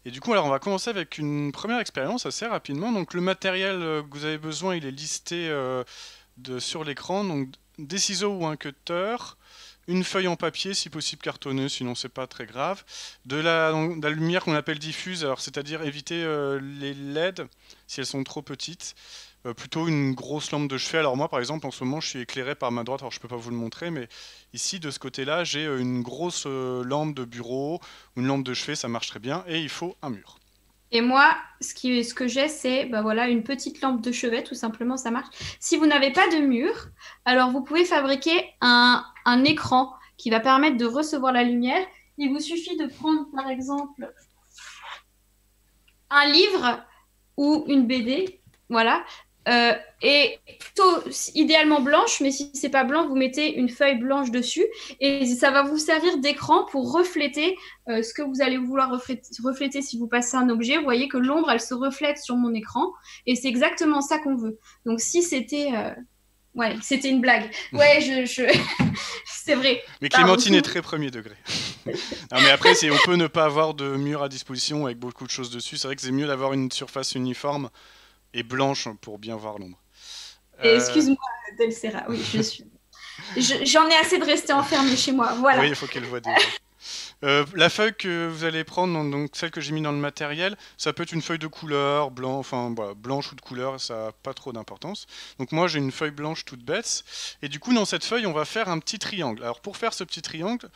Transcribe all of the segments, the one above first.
Et du coup, alors on va commencer avec une première expérience assez rapidement. Donc le matériel que vous avez besoin, il est listé sur l'écran. Donc des ciseaux ou un cutter, une feuille en papier, si possible cartonnée, sinon c'est pas très grave. Donc, de la lumière qu'on appelle diffuse, alors c'est-à-dire éviter les LED si elles sont trop petites. Plutôt une grosse lampe de chevet. Alors moi, par exemple, en ce moment, je suis éclairé par ma droite. Alors je peux pas vous le montrer, mais ici, de ce côté-là, j'ai une grosse lampe de bureau, une lampe de chevet, ça marche très bien. Et il faut un mur. Et moi, ce que j'ai, c'est bah voilà, une petite lampe de chevet, tout simplement, ça marche. Si vous n'avez pas de mur, alors vous pouvez fabriquer un écran qui va permettre de recevoir la lumière. Il vous suffit de prendre, par exemple, un livre ou une BD, voilà. Et plutôt idéalement blanche, mais si c'est pas blanc, vous mettez une feuille blanche dessus et ça va vous servir d'écran pour refléter ce que vous allez vouloir refléter si vous passez un objet. Vous voyez que l'ombre, elle se reflète sur mon écran et c'est exactement ça qu'on veut. Donc si c'était ouais, c'était une blague. Ouais, c'est vrai. Mais Pardon. Clémentine est très premier degré. Non, mais après, on peut ne pas avoir de mur à disposition avec beaucoup de choses dessus. C'est vrai que c'est mieux d'avoir une surface uniforme et blanche pour bien voir l'ombre. Euh, Excuse-moi, Delcera. Oui, j'en ai assez de rester enfermée chez moi. oui, Voilà. il faut qu'elle voit déjà. La feuille que vous allez prendre, donc celle que j'ai mis dans le matériel, ça peut être une feuille de couleur, blanc, enfin voilà, blanche ou de couleur, ça n'a pas trop d'importance. Donc moi j'ai une feuille blanche toute bête, et du coup dans cette feuille on va faire un petit triangle. Alors pour faire ce petit triangle,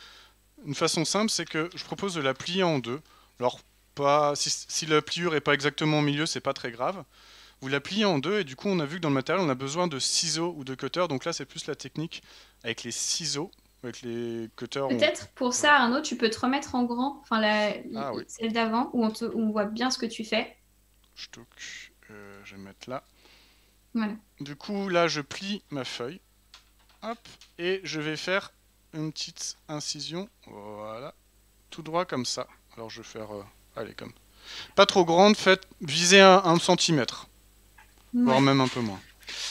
une façon simple c'est que je propose de la plier en deux. Alors pas, si la pliure est pas exactement au milieu, c'est pas très grave. Vous la pliez en deux et du coup on a vu que dans le matériel on a besoin de ciseaux ou de cutters, donc là c'est plus la technique avec les ciseaux, avec les cutters. Peut-être pour Voilà. ça, Arnaud, tu peux te remettre en grand, enfin Ah oui. celle d'avant, où où on voit bien ce que tu fais. Stock, je vais mettre là. Voilà. Du coup, là, je plie ma feuille. Hop. Et je vais faire une petite incision. Voilà. Tout droit comme ça. Alors, je vais faire... allez, comme... Pas trop grande, faites... Visez un centimètre. Voire Ouais. même un peu moins.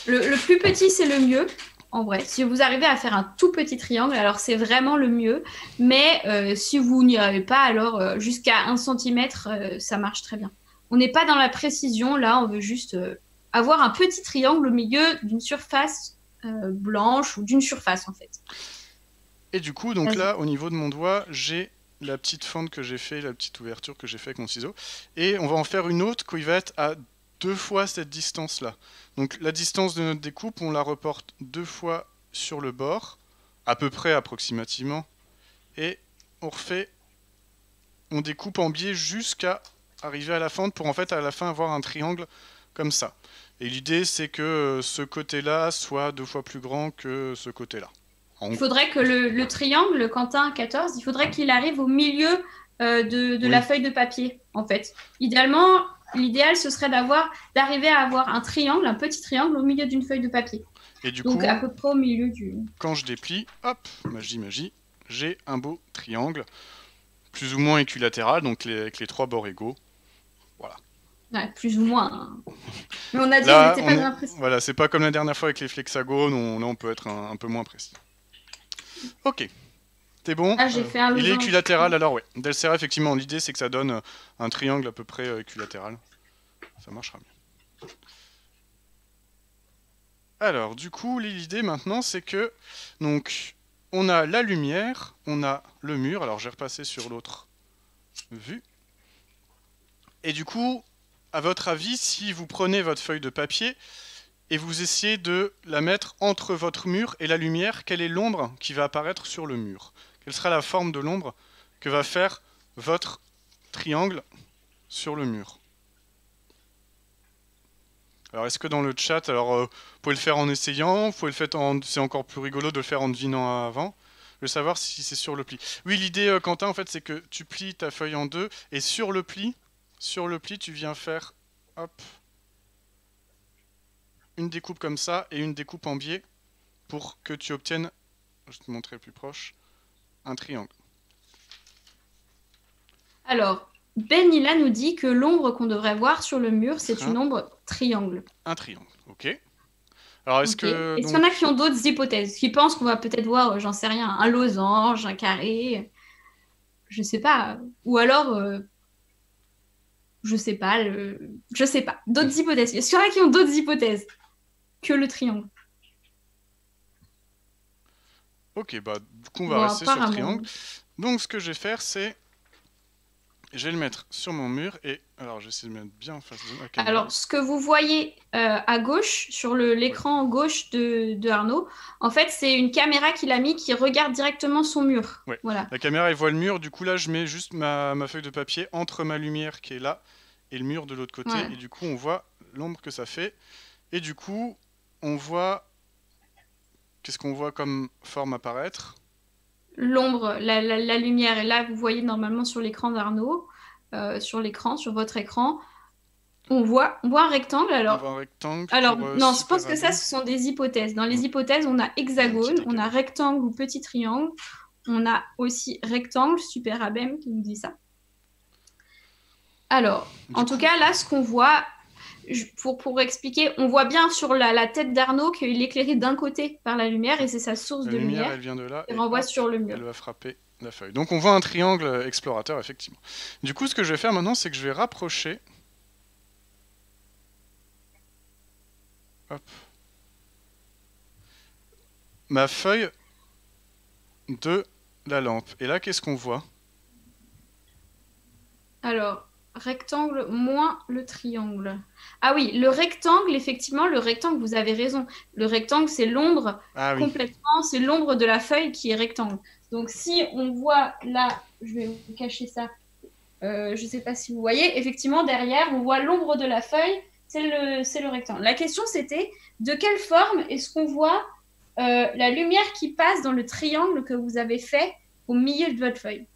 Le plus petit, c'est le mieux, en vrai. Si vous arrivez à faire un tout petit triangle, alors c'est vraiment le mieux. Mais si vous n'y arrivez pas, alors jusqu'à 1 centimètre, ça marche très bien. On n'est pas dans la précision, là, on veut juste avoir un petit triangle au milieu d'une surface blanche ou d'une surface, en fait. Et du coup, donc Vas-y. là, au niveau de mon doigt, j'ai la petite fente que j'ai fait, la petite ouverture que j'ai fait avec mon ciseau. Et on va en faire une autre qui va être à deux fois cette distance-là. Donc la distance de notre découpe, on la reporte deux fois sur le bord, à peu près approximativement. Et on refait, on découpe en biais jusqu'à arriver à la fente pour en fait à la fin avoir un triangle comme ça. Et l'idée c'est que ce côté-là soit deux fois plus grand que ce côté-là. Il faudrait que le triangle, Quentin 14, il faudrait qu'il arrive au milieu de la Oui. feuille de papier, en fait. Idéalement, l'idéal, ce serait d'arriver à avoir un triangle, un petit triangle au milieu d'une feuille de papier. Et du Donc, à coup, peu près au milieu du... quand je déplie, hop, magie, magie, j'ai un beau triangle, plus ou moins équilatéral, donc avec les trois bords égaux. Voilà. Ouais, plus ou moins, hein. Mais on a dit, on Là, n'était pas on dans est, la précision. voilà, c'est pas comme la dernière fois avec les flexagones, là on peut être un peu moins précis. Ok, t'es bon. Ah, j'ai fait un Il est losange. équilatéral, alors ouais. Delcera, effectivement, l'idée c'est que ça donne un triangle à peu près équilatéral. Ça marchera mieux. Alors, du coup, l'idée maintenant, c'est que donc on a la lumière, on a le mur. Alors, j'ai repassé sur l'autre vue. Et du coup, à votre avis, si vous prenez votre feuille de papier et vous essayez de la mettre entre votre mur et la lumière, quelle est l'ombre qui va apparaître sur le mur? Quelle sera la forme de l'ombre que va faire votre triangle sur le mur? Alors, est-ce que dans le chat, alors, vous pouvez le faire en essayant, vous pouvez le faire c'est encore plus rigolo de le faire en devinant avant. Je veux savoir si c'est sur le pli. Oui, l'idée, Quentin, en fait, c'est que tu plies ta feuille en deux et sur le pli, tu viens faire, hop, une découpe comme ça et une découpe en biais pour que tu obtiennes, je vais te montrer plus proche, un triangle. Alors, Benila nous dit que l'ombre qu'on devrait voir sur le mur, Ce serait c'est une ombre triangle. un triangle, ok. Alors, est-ce Ok. que, Est-ce qu'il y en a qui donc, ont d'autres hypothèses, qui pensent qu'on va peut-être voir, j'en sais rien, un losange, un carré, je sais pas. Ou alors, je sais pas, je sais pas. D'autres hypothèses. Est-ce qu'il y en a qui ont d'autres hypothèses que le triangle? Ok, bah du coup on va Bon, rester sur le apparemment. triangle. Donc ce que je vais faire, c'est... Je vais le mettre sur mon mur et... Alors j'essaie de mettre bien en face de la caméra. Alors, ce que vous voyez à gauche, sur l'écran gauche de Arnaud, en fait, c'est une caméra qu'il a mis qui regarde directement son mur. Ouais. Voilà. La caméra elle voit le mur, du coup là je mets juste ma feuille de papier entre ma lumière qui est là et le mur de l'autre côté. Ouais. Et du coup on voit l'ombre que ça fait. Et du coup on voit... Qu'est-ce qu'on voit comme forme apparaître? L'ombre, la lumière est là, vous voyez normalement sur l'écran d'Arnaud, sur l'écran, sur votre écran. On voit un rectangle. On voit un rectangle Alors pour non, je pense Super que ça, AB. ce sont des hypothèses. Dans les Ouais. hypothèses, on a hexagone, on a décalage. rectangle ou petit triangle. On a aussi rectangle, super abem qui nous dit ça. Alors, en tout cas, là, ce qu'on voit, pour expliquer, on voit bien sur la tête d'Arnaud qu'il est éclairé d'un côté par la lumière et c'est sa source La de lumière lumière elle vient de là qui et renvoie hop, sur le mur. elle va frapper la feuille. Donc on voit un triangle explorateur effectivement. Du coup ce que je vais faire maintenant c'est que je vais rapprocher... Hop. Ma feuille de la lampe. Et là, qu'est-ce qu'on voit? Alors, rectangle moins le triangle. Ah oui, le rectangle, effectivement, le rectangle, vous avez raison. Le rectangle, c'est l'ombre Ah oui, complètement, c'est l'ombre de la feuille qui est rectangle. Donc, si on voit là, je vais vous cacher ça, je ne sais pas si vous voyez, effectivement, derrière, on voit l'ombre de la feuille, c'est le rectangle. La question, c'était de quelle forme est-ce qu'on voit la lumière qui passe dans le triangle que vous avez fait au milieu de votre feuille?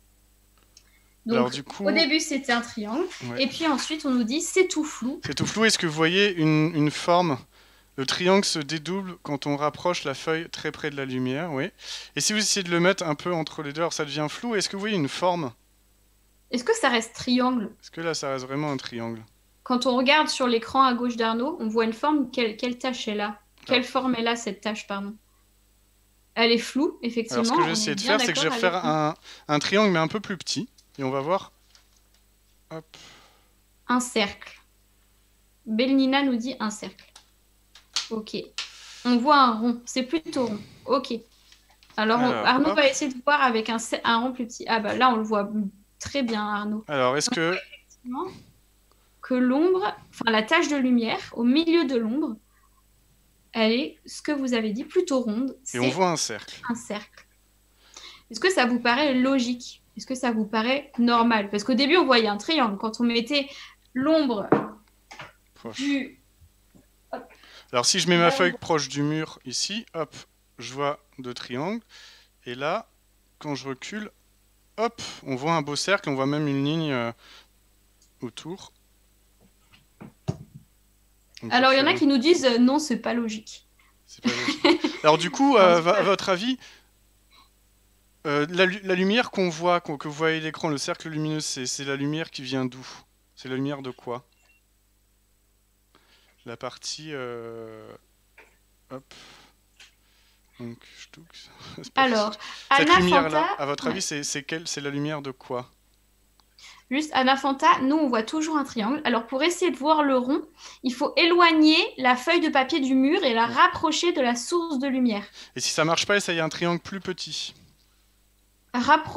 Donc, alors du coup... au début, c'était un triangle. Ouais. Et puis ensuite, on nous dit c'est tout flou. C'est tout flou. Est-ce que vous voyez une forme? Le triangle se dédouble quand on rapproche la feuille très près de la lumière, oui. Et si vous essayez de le mettre un peu entre les deux, alors ça devient flou. Est-ce que vous voyez une forme? Est-ce que ça reste triangle? Est-ce que là, ça reste vraiment un triangle? Quand on regarde sur l'écran à gauche d'Arnaud, on voit une forme. Quelle tache est là? Quelle forme est là, cette tache, pardon? Elle est floue, effectivement. Alors ce que je vais on essayer est de bien faire, c'est que je vais d'accord, refaire un triangle, mais un peu plus petit. Et on va voir... Hop. un cercle. Belnina nous dit un cercle. Ok. On voit un rond. C'est plutôt rond. Ok. Alors, Arnaud hop. va essayer de voir avec un rond plus petit. Ah bah là, on le voit très bien, Arnaud. Alors, est-ce que... Effectivement, que l'ombre, enfin la tache de lumière au milieu de l'ombre, elle est, ce que vous avez dit, plutôt ronde. Et on voit un cercle. Un cercle. Est-ce que ça vous paraît logique? Est-ce que ça vous paraît normal? Parce qu'au début, on voyait un triangle. Quand on mettait l'ombre du... Alors, si je mets ma feuille proche du mur ici, hop, je vois deux triangles. Et là, quand je recule, hop, on voit un beau cercle. On voit même une ligne autour. Donc, alors, il y en a qui nous disent non, c'est pas logique. C'est pas logique. Alors, du coup, à votre avis, la lumière qu'on voit, que vous voyez à l'écran, le cercle lumineux, c'est la lumière qui vient d'où? C'est la lumière de quoi? La partie... Hop. Donc, alors, cette Anna lumière-là, Fanta, à votre avis, c'est la lumière de quoi? Juste, Anna Fanta, nous, on voit toujours un triangle. Alors, pour essayer de voir le rond, il faut éloigner la feuille de papier du mur et la rapprocher de la source de lumière. Et si ça marche pas, essayez un triangle plus petit. Rapprocher